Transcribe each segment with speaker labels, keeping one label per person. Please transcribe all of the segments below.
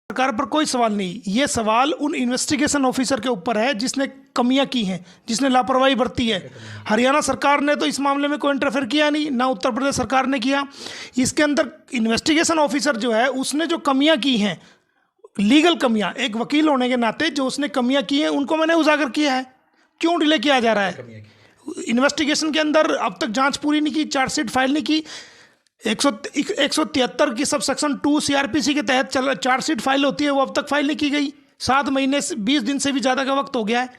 Speaker 1: सरकार पर कोई सवाल नहीं, ये सवाल उन इन्वेस्टिगेशन ऑफिसर के ऊपर है जिसने कमियां की हैं, जिसने लापरवाही बरती है। हरियाणा सरकार ने तो इस मामले में कोई इंटरफेयर किया नहीं, ना उत्तर प्रदेश सरकार ने किया। इसके अंदर इन्वेस्टिगेशन ऑफिसर जो है उसने जो कमियां की हैं, लीगल कमियां, एक वकील होने के नाते जो उसने कमियां की हैं उनको मैंने उजागर किया है। क्यों डिले किया जा रहा है? इन्वेस्टिगेशन के अंदर अब तक जांच पूरी नहीं की, चार्जशीट फाइल नहीं की। 173 की सब सेक्शन 2 सीआरपीसी के तहत चार्जशीट फाइल होती है, वो अब तक फाइल नहीं की गई। 7 महीने 20 दिन से भी ज़्यादा का वक्त हो गया है।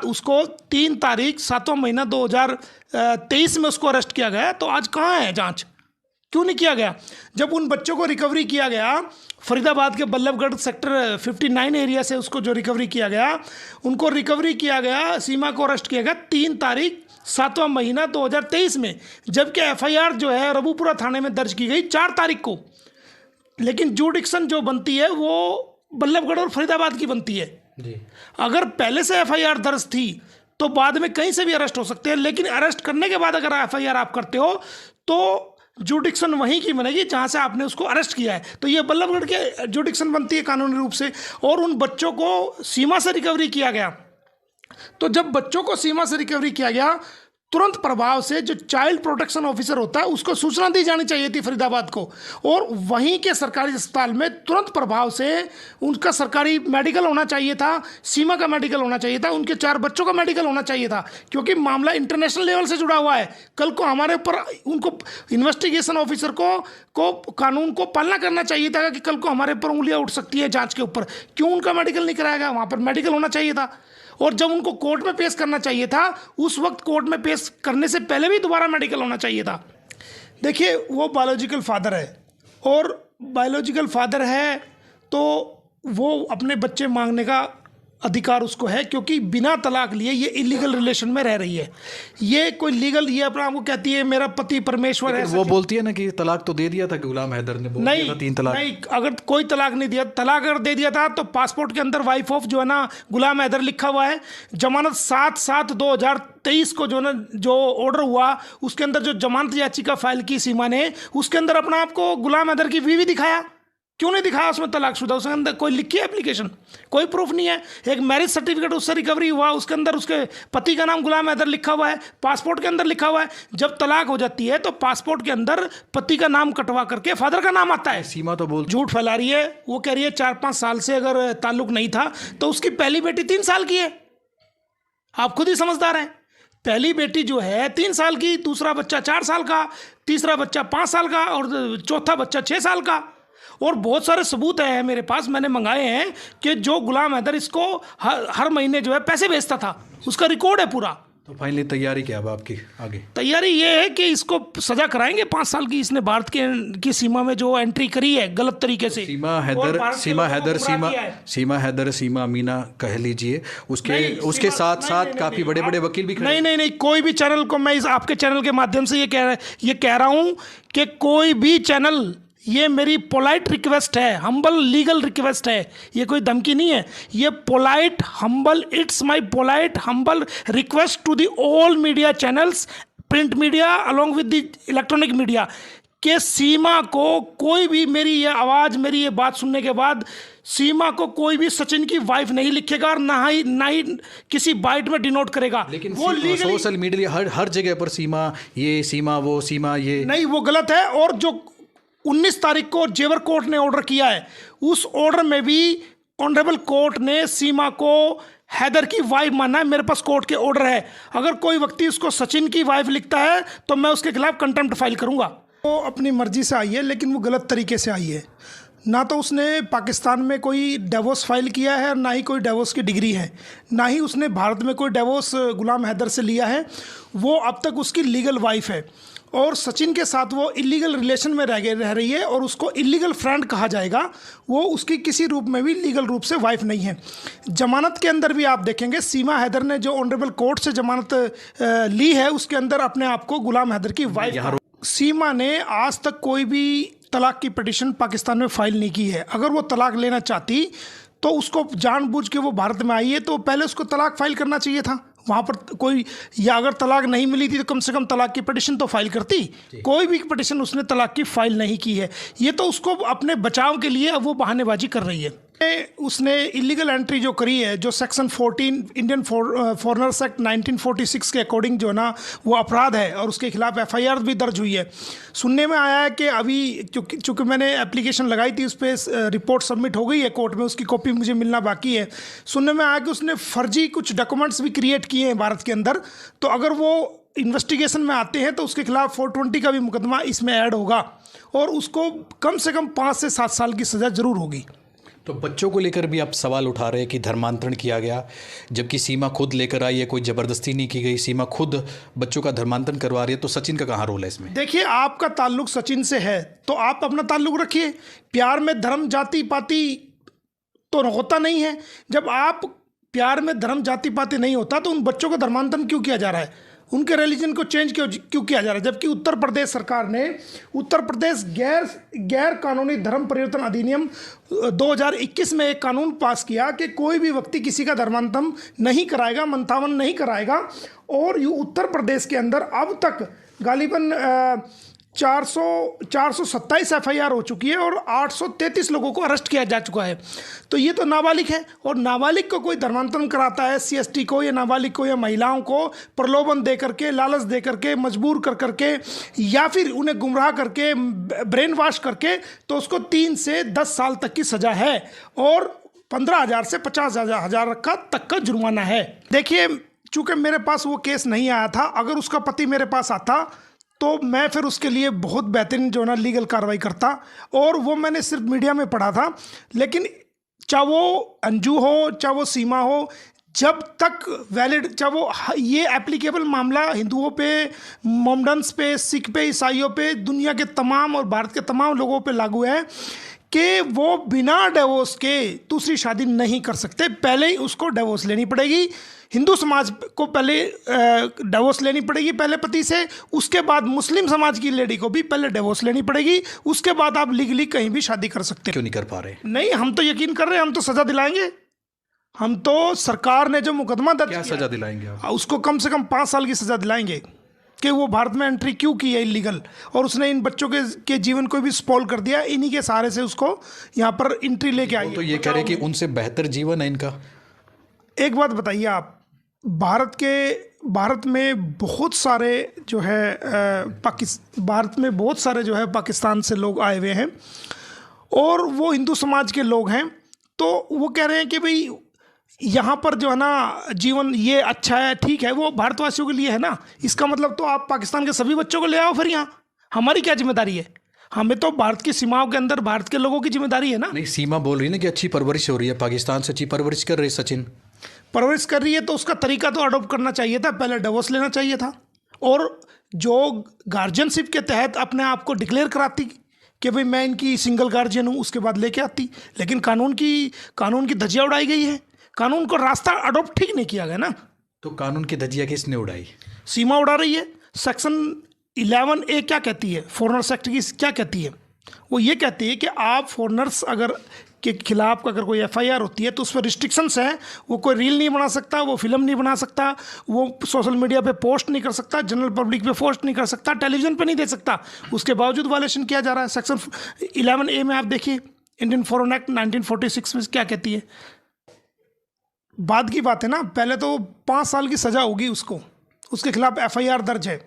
Speaker 1: उसको 3 तारीख 7वां महीना 2023 में उसको अरेस्ट किया गया। तो आज कहाँ है जांच? क्यों नहीं किया गया? जब उन बच्चों को रिकवरी किया गया फरीदाबाद के बल्लभगढ़ सेक्टर 59 एरिया से, उसको जो रिकवरी किया गया, उनको रिकवरी किया गया, सीमा को अरेस्ट किया गया 3 तारीख 7वां महीना 2023 में, जबकि एफआईआर जो है रबूपुरा थाने में दर्ज की गई 4 तारीख को। लेकिन जुडिक्शन जो बनती है वो बल्लभगढ़ और फरीदाबाद की बनती है जी। अगर पहले से एफआईआर दर्ज थी तो बाद में कहीं से भी अरेस्ट हो सकते हैं, लेकिन अरेस्ट करने के बाद अगर एफआईआर आप करते हो तो जुडिक्शन वहीं की बनेगी जहां से आपने उसको अरेस्ट किया है। तो ये बल्लभगढ़ के जुडिक्शन बनती है कानूनी रूप से। और उन बच्चों को सीमा से रिकवरी किया गया, तो जब बच्चों को सीमा से रिकवरी किया गया, तुरंत प्रभाव से जो चाइल्ड प्रोटेक्शन ऑफिसर होता है उसको सूचना दी जानी चाहिए थी फरीदाबाद को, और वहीं के सरकारी अस्पताल में तुरंत प्रभाव से उनका सरकारी मेडिकल होना चाहिए था, सीमा का मेडिकल होना चाहिए था, उनके 4 बच्चों का मेडिकल होना चाहिए था, क्योंकि मामला इंटरनेशनल लेवल से जुड़ा हुआ है। कल को हमारे ऊपर उनको इन्वेस्टिगेशन ऑफिसर को कानून को पालना करना चाहिए था कि कल को हमारे ऊपर उंगलियां उठ सकती है जांच के ऊपर। क्यों उनका मेडिकल नहीं कराया गया? वहाँ पर मेडिकल होना चाहिए था। और जब उनको कोर्ट में पेश करना चाहिए था, उस वक्त कोर्ट में पेश करने से पहले भी दोबारा मेडिकल होना चाहिए था। देखिए, वो बायोलॉजिकल फादर है, और बायोलॉजिकल फादर है तो वो अपने बच्चे मांगने का अधिकार उसको है, क्योंकि बिना तलाक लिए ये इलीगल रिलेशन में रह रही है। ये कोई लीगल, ये अपना आपको कहती है मेरा पति परमेश्वर है,
Speaker 2: वो बोलती है ना कि तलाक तो दे दिया था गुलाम हैदर ने, बोल दिया था 3 तलाक।
Speaker 1: नहीं, अगर कोई तलाक नहीं दिया, तलाक अगर दे दिया था तो पासपोर्ट के अंदर वाइफ ऑफ जो है ना गुलाम हैदर लिखा हुआ है। जमानत 7/7/2023 को जो ऑर्डर हुआ उसके अंदर जो जमानत याचिका फाइल की सीमा ने, उसके अंदर अपना आपको गुलाम हैदर की बीवी दिखाया। क्यों नहीं दिखाया उसमें तलाकशुदा? उसके अंदर कोई लिखी है एप्लीकेशन? कोई प्रूफ नहीं है। एक मैरिज सर्टिफिकेट उससे रिकवरी हुआ, उसके अंदर उसके पति का नाम गुलाम हैदर लिखा हुआ है, पासपोर्ट के अंदर लिखा हुआ है। जब तलाक हो जाती है तो पासपोर्ट के अंदर पति का नाम कटवा करके फादर का नाम आता है।
Speaker 2: सीमा तो
Speaker 1: झूठ फैला रही है। वो कह रही है 4-5 साल से अगर ताल्लुक नहीं था तो उसकी पहली बेटी 3 साल की है। आप खुद ही समझदार हैं। पहली बेटी जो है 3 साल की, दूसरा बच्चा 4 साल का, तीसरा बच्चा 5 साल का और चौथा बच्चा 6 साल का। और बहुत सारे सबूत हैं मेरे पास, मैंने मंगाए हैं कि जो गुलाम हैदर इसको हर महीने जो है पैसे भेजता था, उसका रिकॉर्ड है पूरा।
Speaker 2: तो फाइनली तैयारी क्या है आपकी आगे?
Speaker 1: तैयारी ये है कि इसको सजा कराएंगे 5 साल की। इसने भारत की सीमा में जो एंट्री करी है गलत तरीके से।
Speaker 2: सीमा मीना कह लीजिए, उसके साथ साथ काफी बड़े बड़े वकील भी खड़े।
Speaker 1: नहीं, कोई भी चैनल को मैं आपके चैनल के माध्यम से ये कह रहा हूँ कि कोई भी चैनल, ये मेरी पोलाइट रिक्वेस्ट है, हम्बल लीगल रिक्वेस्ट है, ये कोई धमकी नहीं है। ये polite humble, it's my polite humble request to the all media channels, print media along with the electronic media, के सीमा को कोई भी, मेरी ये आवाज़, मेरी ये बात सुनने के बाद सीमा को कोई भी सचिन की वाइफ नहीं लिखेगा और ना ही किसी बाइट में डिनोट करेगा।
Speaker 2: लेकिन वो सोशल मीडिया हर जगह पर सीमा ये, सीमा वो, सीमा ये,
Speaker 1: नहीं, वो गलत है। और जो 19 तारीख को जेवर कोर्ट ने ऑर्डर किया है, उस ऑर्डर में भी ऑनरेबल कोर्ट ने सीमा को हैदर की वाइफ माना है। मेरे पास कोर्ट के ऑर्डर है। अगर कोई व्यक्ति उसको सचिन की वाइफ लिखता है तो मैं उसके खिलाफ कंटेम्प्ट फाइल करूंगा। वो अपनी मर्जी से आई है, लेकिन वो गलत तरीके से आई है। ना तो उसने पाकिस्तान में कोई डिवोर्स फाइल किया है, ना ही कोई डिवोर्स की डिग्री है, ना ही उसने भारत में कोई डिवोर्स गुलाम हैदर से लिया है। वो अब तक उसकी लीगल वाइफ है, और सचिन के साथ वो इलीगल रिलेशन में रह रही है, और उसको इलीगल फ्रेंड कहा जाएगा। वो उसकी किसी रूप में भी लीगल रूप से वाइफ नहीं है। जमानत के अंदर भी आप देखेंगे, सीमा हैदर ने जो ऑनरेबल कोर्ट से जमानत ली है, उसके अंदर अपने आप को गुलाम हैदर की वाइफ। सीमा ने आज तक कोई भी तलाक की पिटीशन पाकिस्तान में फाइल नहीं की है। अगर वो तलाक लेना चाहती तो उसको जानबूझ के, वो भारत में आई है तो पहले उसको तलाक फाइल करना चाहिए था। वहाँ पर कोई, या अगर तलाक नहीं मिली थी तो कम से कम तलाक की पिटिशन तो फाइल करती। कोई भी पिटिशन उसने तलाक की फाइल नहीं की है। ये तो उसको अपने बचाव के लिए अब वो बहानेबाजी कर रही है। उसने इलीगल एंट्री जो करी है, जो सेक्शन 14 इंडियन फॉरेनर्स एक्ट 1946 के अकॉर्डिंग जो है ना वो अपराध है, और उसके खिलाफ एफआईआर भी दर्ज हुई है। सुनने में आया है कि अभी चूँकि मैंने एप्लीकेशन लगाई थी, उस पर रिपोर्ट सबमिट हो गई है कोर्ट में, उसकी कॉपी मुझे मिलना बाकी है। सुनने में आया कि उसने फर्जी कुछ डॉक्यूमेंट्स भी क्रिएट किए हैं भारत के अंदर, तो अगर वो इन्वेस्टिगेशन में आते हैं तो उसके खिलाफ 420 का भी मुकदमा इसमें ऐड होगा, और उसको कम से कम 5 से 7 साल की सज़ा ज़रूर होगी।
Speaker 2: तो बच्चों को लेकर भी आप सवाल उठा रहे हैं कि धर्मांतरण किया गया, जबकि सीमा खुद लेकर आई है, कोई ज़बरदस्ती नहीं की गई, सीमा खुद बच्चों का धर्मांतरण करवा रही है, तो सचिन का कहाँ रोल है इसमें?
Speaker 1: देखिए, आपका ताल्लुक सचिन से है तो आप अपना ताल्लुक रखिए। प्यार में धर्म जाति पाति तो होता नहीं है। जब आप प्यार में धर्म जाति पाति नहीं होता तो उन बच्चों का धर्मांतरण क्यों किया जा रहा है, उनके रिलीजन को चेंज क्यों किया जा रहा है? जबकि उत्तर प्रदेश सरकार ने उत्तर प्रदेश गैर कानूनी धर्म परिवर्तन अधिनियम 2021 में एक कानून पास किया कि कोई भी व्यक्ति किसी का धर्मांतरण नहीं कराएगा, मंथावन नहीं कराएगा। और ये उत्तर प्रदेश के अंदर अब तक गालिबन 427 एफआईआर हो चुकी है और 833 लोगों को अरेस्ट किया जा चुका है। तो ये तो नाबालिग है, और नाबालिग को कोई धर्मांतरण कराता है, SC/ST को या नाबालिग को या महिलाओं को प्रलोभन दे करके, लालच दे करके, मजबूर कर करके, या फिर उन्हें गुमराह करके, ब्रेन वॉश करके, तो उसको 3 से 10 साल तक की सज़ा है और 15,000 से 50,000 तक का जुर्माना है। देखिए, चूँकि मेरे पास वो केस नहीं आया था, अगर उसका पति मेरे पास आता तो मैं फिर उसके लिए बहुत बेहतरीन जो है ना लीगल कार्रवाई करता, और वो मैंने सिर्फ मीडिया में पढ़ा था। लेकिन चाहे वो अंजू हो, चाहे वो सीमा हो, जब तक वैलिड, चाहे वो ये एप्लीकेबल मामला हिंदुओं पे, मोमडन्स पे, सिख पे, ईसाइयों पे, दुनिया के तमाम और भारत के तमाम लोगों पे लागू है कि वो बिना डिवोर्स के दूसरी शादी नहीं कर सकते। पहले ही उसको डिवोर्स लेनी पड़ेगी। हिंदू समाज को पहले डिवोर्स लेनी पड़ेगी पहले पति से, उसके बाद मुस्लिम समाज की लेडी को भी पहले डिवोर्स लेनी पड़ेगी, उसके बाद आप लीगली कहीं भी शादी कर सकते हैं।
Speaker 2: क्यों नहीं कर पा रहे?
Speaker 1: नहीं, हम तो यकीन कर रहे हैं, हम तो सज़ा दिलाएंगे। हम तो सरकार ने जो मुकदमा दर्ज
Speaker 2: क्या सज़ा दिलाएंगे आप?
Speaker 1: उसको कम से कम 5 साल की सज़ा दिलाएंगे कि वो भारत में एंट्री क्यों की है इलीगल, और उसने इन बच्चों के जीवन को भी स्पॉइल कर दिया। इन्हीं के सहारे से उसको यहाँ पर एंट्री लेके आई।
Speaker 2: तो ये कह रहे कि उनसे बेहतर जीवन है इनका।
Speaker 1: एक बात बताइए आप, भारत में बहुत सारे जो है भारत में बहुत सारे जो है पाकिस्तान से लोग आए हुए हैं, और वो हिंदू समाज के लोग हैं। तो वो कह रहे हैं कि भाई यहाँ पर जो है ना जीवन ये अच्छा है, ठीक है, वो भारतवासियों के लिए है ना। इसका मतलब तो आप पाकिस्तान के सभी बच्चों को ले आओ फिर यहाँ। हमारी क्या जिम्मेदारी है? हमें तो भारत की सीमाओं के अंदर भारत के लोगों की जिम्मेदारी है ना।
Speaker 2: नहीं, सीमा बोल रही है ना कि अच्छी परवरिश हो रही है, पाकिस्तान से अच्छी परवरिश कर रहे सचिन।
Speaker 1: परवरिश कर रही है तो उसका तरीका तो अडॉप्ट करना चाहिए था, पहले डिवोर्स लेना चाहिए था, और जो गार्जियनशिप के तहत अपने आप को डिक्लेयर कराती कि भाई मैं इनकी सिंगल गार्जियन हूँ, उसके बाद लेके आती। लेकिन कानून की धज्जियाँ उड़ाई गई है, कानून को रास्ता अडॉप्ट ठीक नहीं किया गया ना।
Speaker 2: तो कानून की धज्जियाँ किसने उड़ाई?
Speaker 1: सीमा उड़ा रही है। सेक्शन 11A क्या कहती है, फॉरेनर्स एक्ट की क्या कहती है? वो ये कहती है कि आप फॉरेनर्स अगर के खिलाफ अगर कोई एफआईआर होती है तो उस पर रिस्ट्रिक्शंस हैं। वो कोई रील नहीं बना सकता, वो फिल्म नहीं बना सकता, वो सोशल मीडिया पे पोस्ट नहीं कर सकता, जनरल पब्लिक पे पोस्ट नहीं कर सकता, टेलीविजन पे नहीं दे सकता। उसके बावजूद वायलेशन किया जा रहा है। सेक्शन 11A में आप देखिए, इंडियन फॉरेन एक्ट 1946 में क्या कहती है। बाद की बात है ना, पहले तो 5 साल की सज़ा होगी उसको, उसके खिलाफ एफआईआर दर्ज है।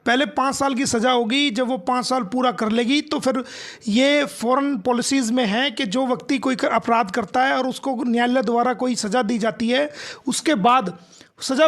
Speaker 1: पहले 5 साल की सज़ा होगी, जब वो 5 साल पूरा कर लेगी तो फिर ये फॉरेन पॉलिसीज़ में है कि जो व्यक्ति कोई अपराध करता है और उसको न्यायालय द्वारा कोई सज़ा दी जाती है, उसके बाद सज़ा